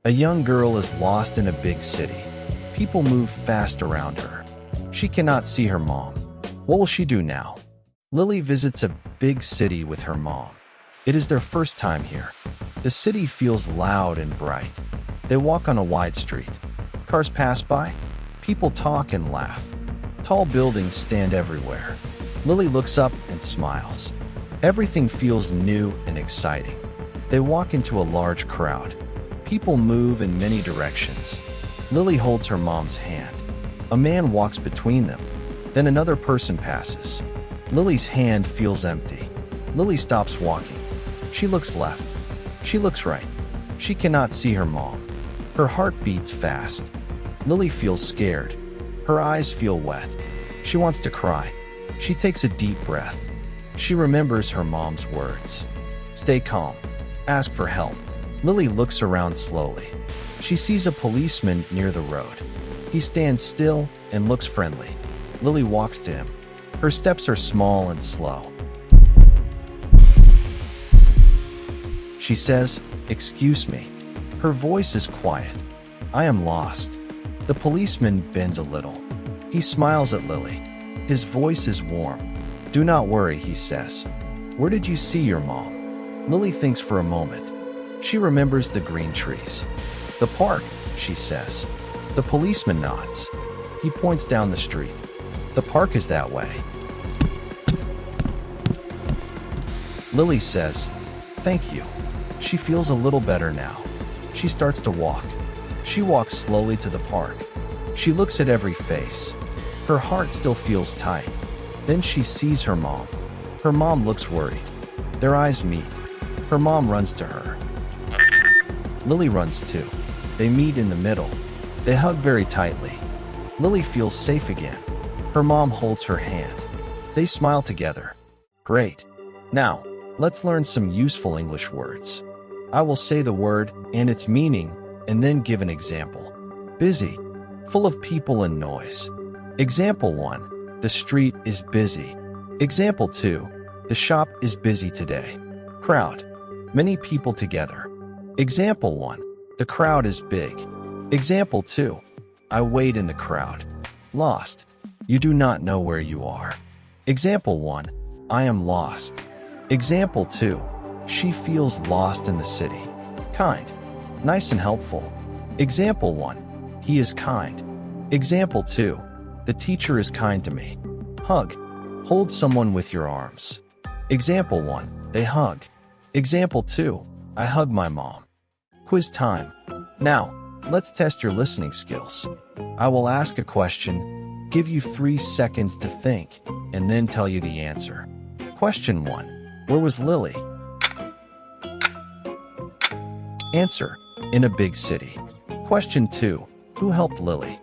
A young girl is lost in a big city. People move fast around her. She cannot see her mom. What will she do now? Lily visits a big city with her mom. It is their first time here. The city feels loud and bright. They walk on a wide street. Cars pass by. People talk and laugh. Tall buildings stand everywhere. Lily looks up and smiles. Everything feels new and exciting. They walk into a large crowd. People move in many directions. Lily holds her mom's hand. A man walks between them. Then another person passes. Lily's hand feels empty. Lily stops walking. She looks left. She looks right. She cannot see her mom. Her heart beats fast. Lily feels scared. Her eyes feel wet. She wants to cry. She takes a deep breath. She remembers her mom's words. Stay calm. Ask for help. Lily looks around slowly. She sees a policeman near the road. He stands still and looks friendly. Lily walks to him. Her steps are small and slow. She says, "Excuse me." Her voice is quiet. "I am lost." The policeman bends a little. He smiles at Lily. His voice is warm. "Do not worry," he says. "Where did you see your mom?" Lily thinks for a moment. She remembers the green trees. "The park," she says. The policeman nods. He points down the street. "The park is that way." Lily says, "Thank you." She feels a little better now. She starts to walk. She walks slowly to the park. She looks at every face. Her heart still feels tight. Then she sees her mom. Her mom looks worried. Their eyes meet. Her mom runs to her. Lily runs too. They meet in the middle. They hug very tightly. Lily feels safe again. Her mom holds her hand. They smile together. Great. Now, let's learn some useful English words. I will say the word and its meaning, and then give an example. Busy, full of people and noise. Example 1, the street is busy. Example 2, the shop is busy today. Crowd, many people together. Example 1, the crowd is big. Example 2, I wait in the crowd. Lost, you do not know where you are. Example 1, I am lost. Example 2, she feels lost in the city. Kind, nice and helpful. Example 1, he is kind. Example 2, the teacher is kind to me. Hug, hold someone with your arms. Example 1, they hug. Example 2, I hug my mom. Quiz time. Now, let's test your listening skills. I will ask a question, give you 3 seconds to think, and then tell you the answer. Question 1, where was Lily? Answer, in a big city. Question 2, who helped Lily?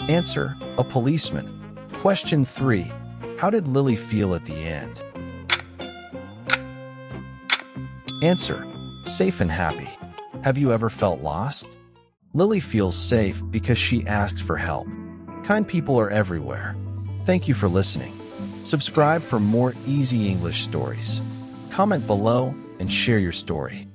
Answer, a policeman. Question 3, how did Lily feel at the end? Answer, safe and happy. Have you ever felt lost? Lily feels safe because she asks for help. Kind people are everywhere. Thank you for listening. Subscribe for more easy English stories. Comment below and share your story.